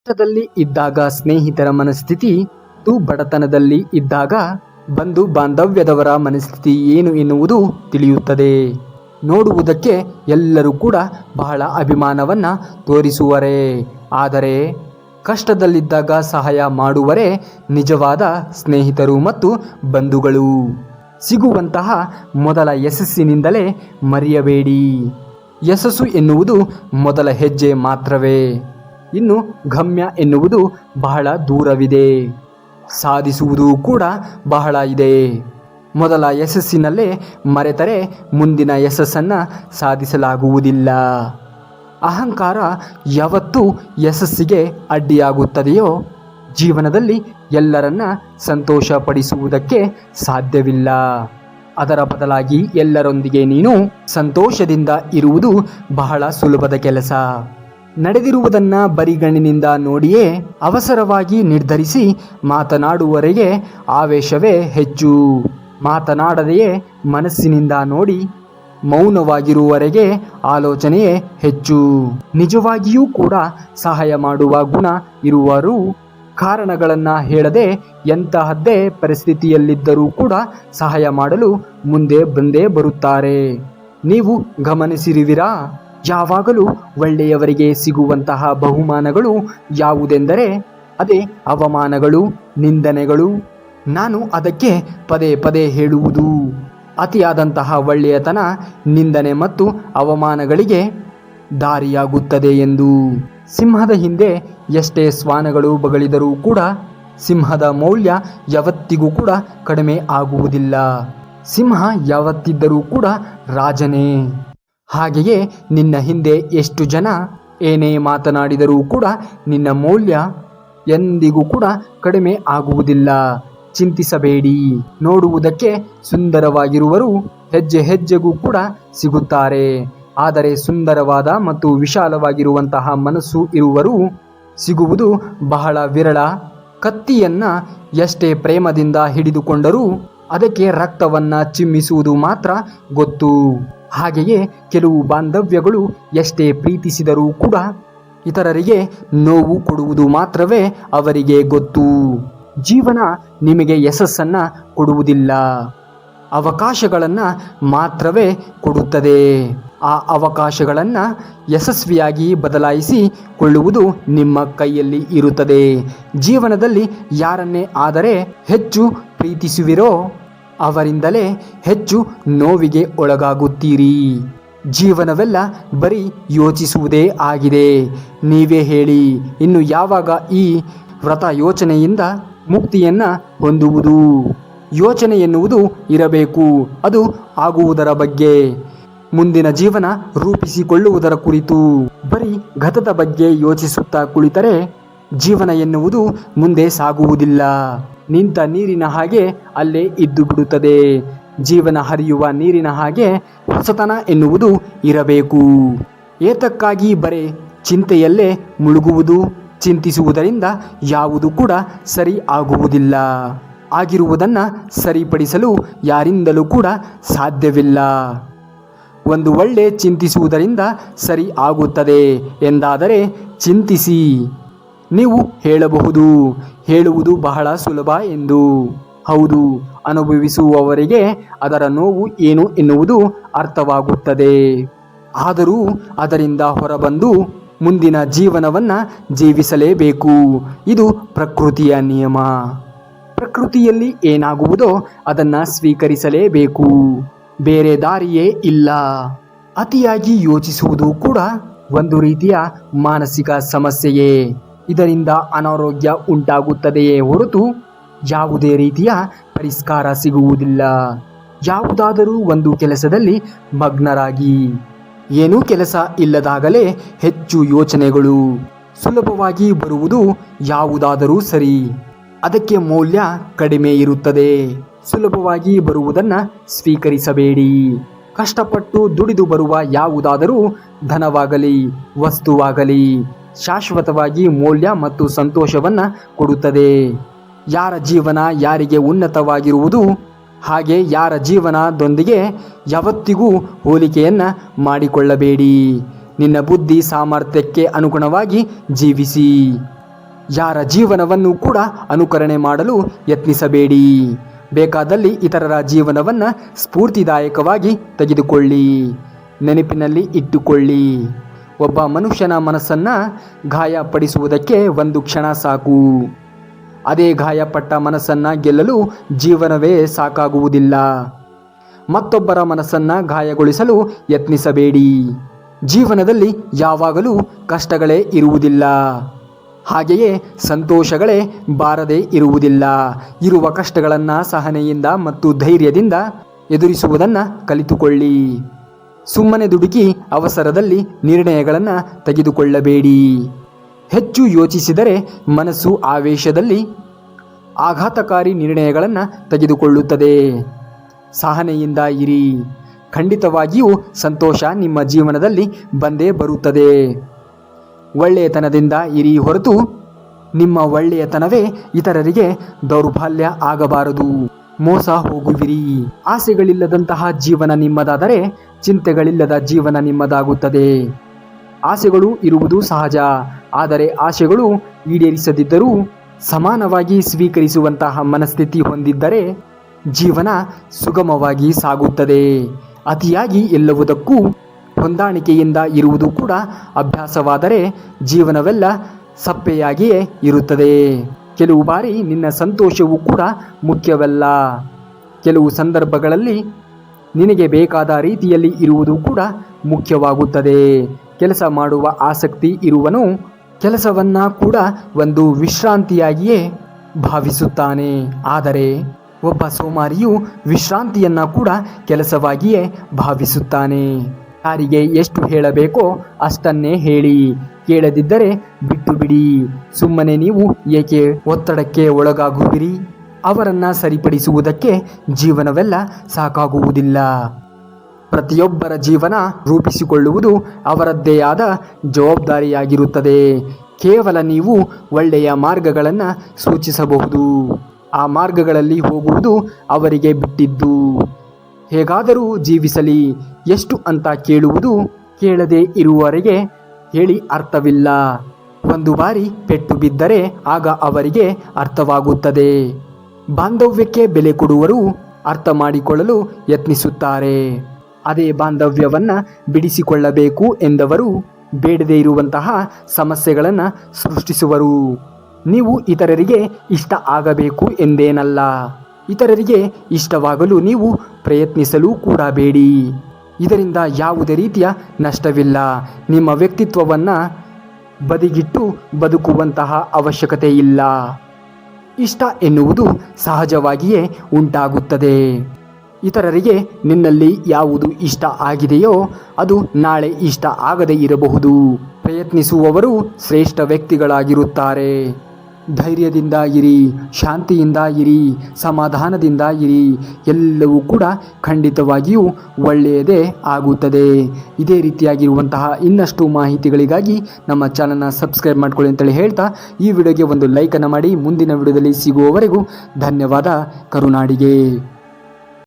ಕಷ್ಟದಲ್ಲಿ ಇದ್ದಾಗ ಸ್ನೇಹಿತರ ಮನಸ್ಥಿತಿ ಮತ್ತು ಬಡತನದಲ್ಲಿ ಇದ್ದಾಗ ಬಂಧು ಬಾಂಧವ್ಯದವರ ಮನಸ್ಥಿತಿ ಏನು ಎನ್ನುವುದು ತಿಳಿಯುತ್ತದೆ. ನೋಡುವುದಕ್ಕೆ ಎಲ್ಲರೂ ಕೂಡ ಬಹಳ ಅಭಿಮಾನವನ್ನ ತೋರಿಸುವರೇ, ಆದರೆ ಕಷ್ಟದಲ್ಲಿದ್ದಾಗ ಸಹಾಯ ಮಾಡುವರೇ ನಿಜವಾದ ಸ್ನೇಹಿತರು ಮತ್ತು ಬಂಧುಗಳು. ಸಿಗುವಂತಹ ಮೊದಲ ಯಶಸ್ಸಿನಿಂದಲೇ ಮರೆಯಬೇಡಿ. ಯಶಸ್ಸು ಎನ್ನುವುದು ಮೊದಲ ಹೆಜ್ಜೆ ಮಾತ್ರವೇ, ಇನ್ನು ಗಮ್ಯ ಎನ್ನುವುದು ಬಹಳ ದೂರವಿದೆ, ಸಾಧಿಸುವುದು ಕೂಡ ಬಹಳ ಇದೆ. ಮೊದಲ ಯಶಸ್ಸಿನಲ್ಲೇ ಮರೆತರೆ ಮುಂದಿನ ಯಶಸ್ಸನ್ನು ಸಾಧಿಸಲಾಗುವುದಿಲ್ಲ. ಅಹಂಕಾರ ಯಾವತ್ತೂ ಯಶಸ್ಸಿಗೆ ಅಡ್ಡಿಯಾಗುತ್ತದೆಯೋ ಜೀವನದಲ್ಲಿ ಎಲ್ಲರನ್ನ ಸಂತೋಷಪಡಿಸುವುದಕ್ಕೆ ಸಾಧ್ಯವಿಲ್ಲ. ಅದರ ಬದಲಾಗಿ ಎಲ್ಲರೊಂದಿಗೆ ನೀನು ಸಂತೋಷದಿಂದ ಇರುವುದು ಬಹಳ ಸುಲಭದ ಕೆಲಸ. ನಡೆದಿರುವುದನ್ನ ಬರಿಗಣ್ಣಿನಿಂದ ನೋಡಿಯೇ ಅವಸರವಾಗಿ ನಿರ್ಧರಿಸಿ ಮಾತನಾಡುವವರೆಗೆ ಆವೇಶವೇ ಹೆಚ್ಚು. ಮಾತನಾಡದೆಯೇ ಮನಸ್ಸಿನಿಂದ ನೋಡಿ ಮೌನವಾಗಿರುವವರೆಗೆ ಆಲೋಚನೆಯೇ ಹೆಚ್ಚು. ನಿಜವಾಗಿಯೂ ಕೂಡ ಸಹಾಯ ಮಾಡುವ ಗುಣ ಇರುವರು ಕಾರಣಗಳನ್ನು ಹೇಳದೆ ಎಂತಹದ್ದೇ ಪರಿಸ್ಥಿತಿಯಲ್ಲಿದ್ದರೂ ಕೂಡ ಸಹಾಯ ಮಾಡಲು ಮುಂದೆ ಬಂದೇ ಬರುತ್ತಾರೆ. ನೀವು ಗಮನಿಸಿರುವಿರಾ? ಯಾವಾಗಲೂ ಒಳ್ಳೆಯವರಿಗೆ ಸಿಗುವಂತಹ ಬಹುಮಾನಗಳು ಯಾವುದೆಂದರೆ ಅದೇ ಅವಮಾನಗಳು, ನಿಂದನೆಗಳು. ನಾನು ಅದಕ್ಕೆ ಪದೇ ಪದೇ ಹೇಳುವುದು, ಅತಿಯಾದಂತಹ ಒಳ್ಳೆಯತನ ನಿಂದನೆ ಮತ್ತು ಅವಮಾನಗಳಿಗೆ ದಾರಿಯಾಗುತ್ತದೆ ಎಂದು. ಸಿಂಹದ ಹಿಂದೆ ಎಷ್ಟೇ ಶ್ವಾನಗಳು ಬಗಳಿದರೂ ಕೂಡ ಸಿಂಹದ ಮೌಲ್ಯ ಯಾವತ್ತಿಗೂ ಕೂಡ ಕಡಿಮೆ ಆಗುವುದಿಲ್ಲ. ಸಿಂಹ ಯಾವತ್ತಿದ್ದರೂ ಕೂಡ ರಾಜನೇ. ಹಾಗೆಯೇ ನಿನ್ನ ಹಿಂದೆ ಎಷ್ಟು ಜನ ಏನೇ ಮಾತನಾಡಿದರೂ ಕೂಡ ನಿನ್ನ ಮೌಲ್ಯ ಎಂದಿಗೂ ಕೂಡ ಕಡಿಮೆ ಆಗುವುದಿಲ್ಲ. ಚಿಂತಿಸಬೇಡಿ. ನೋಡುವುದಕ್ಕೆ ಸುಂದರವಾಗಿರುವರು ಹೆಜ್ಜೆ ಹೆಜ್ಜೆಗೂ ಕೂಡ ಸಿಗುತ್ತಾರೆ, ಆದರೆ ಸುಂದರವಾದ ಮತ್ತು ವಿಶಾಲವಾಗಿರುವಂತಹ ಮನಸ್ಸು ಇರುವರು ಸಿಗುವುದು ಬಹಳ ವಿರಳ. ಕತ್ತಿಯನ್ನ ಎಷ್ಟೇ ಪ್ರೇಮದಿಂದ ಹಿಡಿದುಕೊಂಡರೂ ಅದಕ್ಕೆ ರಕ್ತವನ್ನ ಚಿಮ್ಮಿಸುವುದು ಮಾತ್ರ ಗೊತ್ತು. ಹಾಗೆಯೇ ಕೆಲವು ಬಾಂಧವ್ಯಗಳು ಎಷ್ಟೇ ಪ್ರೀತಿಸಿದರೂ ಕೂಡ ಇತರರಿಗೆ ನೋವು ಕೊಡುವುದು ಮಾತ್ರವೇ ಅವರಿಗೆ ಗೊತ್ತು. ಜೀವನ ನಿಮಗೆ ಯಶಸ್ಸನ್ನ ಕೊಡುವುದಿಲ್ಲ, ಅವಕಾಶಗಳನ್ನು ಮಾತ್ರವೇ ಕೊಡುತ್ತದೆ. ಆ ಅವಕಾಶಗಳನ್ನು ಯಶಸ್ವಿಯಾಗಿ ಬದಲಾಯಿಸಿಕೊಳ್ಳುವುದು ನಿಮ್ಮ ಕೈಯಲ್ಲಿ ಇರುತ್ತದೆ. ಜೀವನದಲ್ಲಿ ಯಾರನ್ನೇ ಆದರೆ ಹೆಚ್ಚು ಪ್ರೀತಿಸುವಿರೋ ಅವರಿಂದಲೇ ಹೆಚ್ಚು ನೋವಿಗೆ ಒಳಗಾಗುತ್ತೀರಿ. ಜೀವನವೆಲ್ಲ ಬರೀ ಯೋಚಿಸುವುದೇ ಆಗಿದೆ. ನೀವೇ ಹೇಳಿ, ಇನ್ನು ಯಾವಾಗ ಈ ವ್ರತ ಯೋಚನೆಯಿಂದ ಮುಕ್ತಿಯನ್ನ ಹೊಂದುವುದು? ಯೋಚನೆ ಎನ್ನುವುದು ಇರಬೇಕು, ಅದು ಆಗುವುದರ ಬಗ್ಗೆ. ಮುಂದಿನ ಜೀವನ ರೂಪಿಸಿಕೊಳ್ಳುವುದರ ಕುರಿತು. ಬರೀ ಗತದ ಬಗ್ಗೆ ಯೋಚಿಸುತ್ತಾ ಕುಳಿತರೆ ಜೀವನ ಎನ್ನುವುದು ಮುಂದೆ ಸಾಗುವುದಿಲ್ಲ. ನಿಂತ ನೀರಿನ ಹಾಗೆ ಅಲ್ಲೇ ಇದ್ದು ಬಿಡುತ್ತದೆ. ಜೀವನ ಹರಿಯುವ ನೀರಿನ ಹಾಗೆ ಹೊಸತನ ಎನ್ನುವುದು ಇರಬೇಕು. ಏತಕ್ಕಾಗಿ ಬರೇ ಚಿಂತೆಯಲ್ಲೇ ಮುಳುಗುವುದು? ಚಿಂತಿಸುವುದರಿಂದ ಯಾವುದು ಕೂಡ ಸರಿ ಆಗುವುದಿಲ್ಲ. ಆಗಿರುವುದನ್ನು ಸರಿಪಡಿಸಲು ಯಾರಿಂದಲೂ ಕೂಡ ಸಾಧ್ಯವಿಲ್ಲ. ಒಂದು ಒಳ್ಳೆ ಚಿಂತಿಸುವುದರಿಂದ ಸರಿ ಆಗುತ್ತದೆ ಎಂದಾದರೆ ಚಿಂತಿಸಿ. ನೀವು ಹೇಳಬಹುದು, ಹೇಳುವುದು ಬಹಳ ಸುಲಭ ಎಂದು. ಹೌದು, ಅನುಭವಿಸುವವರಿಗೆ ಅದರ ನೋವು ಏನು ಎನ್ನುವುದು ಅರ್ಥವಾಗುತ್ತದೆ. ಆದರೂ ಅದರಿಂದ ಹೊರಬಂದು ಮುಂದಿನ ಜೀವನವನ್ನು ಜೀವಿಸಲೇಬೇಕು. ಇದು ಪ್ರಕೃತಿಯ ನಿಯಮ. ಪ್ರಕೃತಿಯಲ್ಲಿ ಏನಾಗುವುದೋ ಅದನ್ನು ಸ್ವೀಕರಿಸಲೇಬೇಕು. ಬೇರೆ ದಾರಿಯೇ ಇಲ್ಲ. ಅತಿಯಾಗಿ ಯೋಚಿಸುವುದು ಕೂಡ ಒಂದು ರೀತಿಯ ಮಾನಸಿಕ ಸಮಸ್ಯೆಯೇ. ಇದರಿಂದ ಅನಾರೋಗ್ಯ ಉಂಟಾಗುತ್ತದೆಯೇ ಹೊರತು ಯಾವುದೇ ರೀತಿಯ ಪರಿಷ್ಕಾರ ಸಿಗುವುದಿಲ್ಲ. ಯಾವುದಾದರೂ ಒಂದು ಕೆಲಸದಲ್ಲಿ ಮಗ್ನರಾಗಿ ಏನೂ ಕೆಲಸ ಇಲ್ಲದಾಗಲೇ ಹೆಚ್ಚು ಯೋಚನೆಗಳು. ಸುಲಭವಾಗಿ ಬರುವುದು ಯಾವುದಾದರೂ ಸರಿ, ಅದಕ್ಕೆ ಮೌಲ್ಯ ಕಡಿಮೆ ಇರುತ್ತದೆ. ಸುಲಭವಾಗಿ ಬರುವುದನ್ನು ಸ್ವೀಕರಿಸಬೇಡಿ. ಕಷ್ಟಪಟ್ಟು ದುಡಿದು ಬರುವ ಯಾವುದಾದರೂ ಧನವಾಗಲಿ ವಸ್ತುವಾಗಲಿ ಶಾಶ್ವತವಾಗಿ ಮೌಲ್ಯ ಮತ್ತು ಸಂತೋಷವನ್ನು ಕೊಡುತ್ತದೆ. ಯಾರ ಜೀವನ ಯಾರಿಗೆ ಉನ್ನತವಾಗಿರುವುದು ಹಾಗೆ ಯಾರ ಜೀವನದೊಂದಿಗೆ ಯಾವತ್ತಿಗೂ ಹೋಲಿಕೆಯನ್ನು ಮಾಡಿಕೊಳ್ಳಬೇಡಿ. ನಿನ್ನ ಬುದ್ಧಿ ಸಾಮರ್ಥ್ಯಕ್ಕೆ ಅನುಗುಣವಾಗಿ ಜೀವಿಸಿ. ಯಾರ ಜೀವನವನ್ನು ಕೂಡ ಅನುಕರಣೆ ಮಾಡಲು ಯತ್ನಿಸಬೇಡಿ. ಬೇಕಾದಲ್ಲಿ ಇತರರ ಜೀವನವನ್ನು ಸ್ಫೂರ್ತಿದಾಯಕವಾಗಿ ತೆಗೆದುಕೊಳ್ಳಿ. ನೆನಪಿನಲ್ಲಿ ಇಟ್ಟುಕೊಳ್ಳಿ, ಒಬ್ಬ ಮನುಷ್ಯನ ಮನಸ್ಸನ್ನು ಗಾಯಪಡಿಸುವುದಕ್ಕೆ ಒಂದು ಕ್ಷಣ ಸಾಕು. ಅದೇ ಗಾಯಪಟ್ಟ ಮನಸ್ಸನ್ನು ಗೆಲ್ಲಲು ಜೀವನವೇ ಸಾಕಾಗುವುದಿಲ್ಲ. ಮತ್ತೊಬ್ಬರ ಮನಸ್ಸನ್ನು ಗಾಯಗೊಳಿಸಲು ಯತ್ನಿಸಬೇಡಿ. ಜೀವನದಲ್ಲಿ ಯಾವಾಗಲೂ ಕಷ್ಟಗಳೇ ಇರುವುದಿಲ್ಲ, ಹಾಗೆಯೇ ಸಂತೋಷಗಳೇ ಬಾರದೇ ಇರುವುದಿಲ್ಲ. ಇರುವ ಕಷ್ಟಗಳನ್ನು ಸಹನೆಯಿಂದ ಮತ್ತು ಧೈರ್ಯದಿಂದ ಎದುರಿಸುವುದನ್ನು ಕಲಿತುಕೊಳ್ಳಿ. ಸುಮ್ಮನೆ ದುಡುಕಿ ಅವಸರದಲ್ಲಿ ನಿರ್ಣಯಗಳನ್ನು ತೆಗೆದುಕೊಳ್ಳಬೇಡಿ. ಹೆಚ್ಚು ಯೋಚಿಸಿದರೆ ಮನಸ್ಸು ಆವೇಶದಲ್ಲಿ ಆಘಾತಕಾರಿ ನಿರ್ಣಯಗಳನ್ನು ತೆಗೆದುಕೊಳ್ಳುತ್ತದೆ. ಸಹನೆಯಿಂದ ಇರಿ, ಖಂಡಿತವಾಗಿಯೂ ಸಂತೋಷ ನಿಮ್ಮ ಜೀವನದಲ್ಲಿ ಬಂದೇ ಬರುತ್ತದೆ. ಒಳ್ಳೆಯತನದಿಂದ ಇರಿ ಹೊರತು ನಿಮ್ಮ ಒಳ್ಳೆಯತನವೇ ಇತರರಿಗೆ ದೌರ್ಬಲ್ಯ ಆಗಬಾರದು. ಮೋಸ ಹೋಗುವಿರಿ. ಆಸೆಗಳಿಲ್ಲದಂತಹ ಜೀವನ ನಿಮ್ಮದಾದರೆ ಚಿಂತೆಗಳಿಲ್ಲದ ಜೀವನ ನಿಮ್ಮದಾಗುತ್ತದೆ. ಆಸೆಗಳು ಇರುವುದು ಸಹಜ, ಆದರೆ ಆಸೆಗಳು ಈಡೇರಿಸದಿದ್ದರೂ ಸಮಾನವಾಗಿ ಸ್ವೀಕರಿಸುವಂತಹ ಮನಸ್ಥಿತಿ ಹೊಂದಿದ್ದರೆ ಜೀವನ ಸುಗಮವಾಗಿ ಸಾಗುತ್ತದೆ. ಅತಿಯಾಗಿ ಎಲ್ಲವುದಕ್ಕೂ ಹೊಂದಾಣಿಕೆಯಿಂದ ಇರುವುದು ಕೂಡ ಅಭ್ಯಾಸವಾದರೆ ಜೀವನವೆಲ್ಲ ಸಪ್ಪೆಯಾಗಿಯೇ ಇರುತ್ತದೆ. ಕೆಲವು ಬಾರಿ ನಿನ್ನ ಸಂತೋಷವೂ ಕೂಡ ಮುಖ್ಯವಲ್ಲ. ಕೆಲವು ಸಂದರ್ಭಗಳಲ್ಲಿ ನಿನಗೆ ಬೇಕಾದ ರೀತಿಯಲ್ಲಿ ಇರುವುದು ಕೂಡ ಮುಖ್ಯವಾಗುತ್ತದೆ. ಕೆಲಸ ಮಾಡುವ ಆಸಕ್ತಿ ಇರುವನು ಕೆಲಸವನ್ನು ಕೂಡ ಒಂದು ವಿಶ್ರಾಂತಿಯಾಗಿಯೇ ಭಾವಿಸುತ್ತಾನೆ. ಆದರೆ ಒಬ್ಬ ಸೋಮಾರಿಯು ವಿಶ್ರಾಂತಿಯನ್ನು ಕೂಡ ಕೆಲಸವಾಗಿಯೇ ಭಾವಿಸುತ್ತಾನೆ. ಯಾರಿಗೆ ಎಷ್ಟು ಹೇಳಬೇಕೋ ಅಷ್ಟನ್ನೇ ಹೇಳಿ, ಕೇಳದಿದ್ದರೆ ಬಿಟ್ಟು ಬಿಡಿ. ಸುಮ್ಮನೆ ನೀವು ಏಕೆ ಒತ್ತಡಕ್ಕೆ ಒಳಗಾಗುವಿರಿ? ಅವರನ್ನು ಸರಿಪಡಿಸುವುದಕ್ಕೆ ಜೀವನವೆಲ್ಲ ಸಾಕಾಗುವುದಿಲ್ಲ. ಪ್ರತಿಯೊಬ್ಬರ ಜೀವನ ರೂಪಿಸಿಕೊಳ್ಳುವುದು ಅವರದ್ದೇ ಆದ ಜವಾಬ್ದಾರಿಯಾಗಿರುತ್ತದೆ. ಕೇವಲ ನೀವು ಒಳ್ಳೆಯ ಮಾರ್ಗಗಳನ್ನು ಸೂಚಿಸಬಹುದು. ಆ ಮಾರ್ಗಗಳಲ್ಲಿ ಹೋಗುವುದು ಅವರಿಗೆ ಬಿಟ್ಟಿದ್ದು. ಹೇಗಾದರೂ ಜೀವಿಸಲಿ, ಎಷ್ಟು ಅಂತ ಕೇಳುವುದು. ಕೇಳದೆ ಇರುವವರೆಗೆ ಹೇಳಿ ಅರ್ಥವಿಲ್ಲ. ಒಂದು ಬಾರಿ ಪೆಟ್ಟು ಬಿದ್ದರೆ ಆಗ ಅವರಿಗೆ ಅರ್ಥವಾಗುತ್ತದೆ. ಬಾಂಧವ್ಯಕ್ಕೆ ಬೆಲೆ ಕೊಡುವರು ಅರ್ಥ ಮಾಡಿಕೊಳ್ಳಲು ಯತ್ನಿಸುತ್ತಾರೆ. ಅದೇ ಬಾಂಧವ್ಯವನ್ನು ಬಿಡಿಸಿಕೊಳ್ಳಬೇಕು ಎಂದವರು ಬೇಡದೇ ಇರುವಂತಹ ಸಮಸ್ಯೆಗಳನ್ನು ಸೃಷ್ಟಿಸುವರು. ನೀವು ಇತರರಿಗೆ ಇಷ್ಟ ಆಗಬೇಕು ಎಂದೇನಲ್ಲ. ಇತರರಿಗೆ ಇಷ್ಟವಾಗಲು ನೀವು ಪ್ರಯತ್ನಿಸಲು ಕೂಡ ಬೇಡಿ. ಇದರಿಂದ ಯಾವುದೇ ರೀತಿಯ ನಷ್ಟವಿಲ್ಲ. ನಿಮ್ಮ ವ್ಯಕ್ತಿತ್ವವನ್ನು ಬದಿಗಿಟ್ಟು ಬದುಕುವಂತಹ ಅವಶ್ಯಕತೆ ಇಲ್ಲ. ಇಷ್ಟ ಎನ್ನುವುದು ಸಹಜವಾಗಿಯೇ ಉಂಟಾಗುತ್ತದೆ. ಇತರರಿಗೆ ನಿನ್ನಲ್ಲಿ ಯಾವುದು ಇಷ್ಟ ಆಗಿದೆಯೋ ಅದು ನಾಳೆ ಇಷ್ಟ ಆಗದೇ ಇರಬಹುದು. ಪ್ರಯತ್ನಿಸುವವರು ಶ್ರೇಷ್ಠ ವ್ಯಕ್ತಿಗಳಾಗಿರುತ್ತಾರೆ. ಧೈರ್ಯದಿಂದ ಇರಿ, ಶಾಂತಿಯಿಂದ ಇರಿ, ಸಮಾಧಾನದಿಂದ ಇರಿ. ಎಲ್ಲವೂ ಕೂಡ ಖಂಡಿತವಾಗಿಯೂ ಒಳ್ಳೆಯದೇ ಆಗುತ್ತದೆ. ಇದೇ ರೀತಿಯಾಗಿರುವಂತಹ ಇನ್ನಷ್ಟು ಮಾಹಿತಿಗಳಿಗಾಗಿ ನಮ್ಮ ಚಾನಲ್ನ ಸಬ್ಸ್ಕ್ರೈಬ್ ಮಾಡ್ಕೊಳ್ಳಿ ಅಂತೇಳಿ ಹೇಳ್ತಾ ಈ ವಿಡಿಯೋಗೆ ಒಂದು ಲೈಕನ್ನು ಮಾಡಿ. ಮುಂದಿನ ವಿಡಿಯೋದಲ್ಲಿ ಸಿಗುವವರೆಗೂ ಧನ್ಯವಾದ. ಕರುನಾಡಿಗೆ.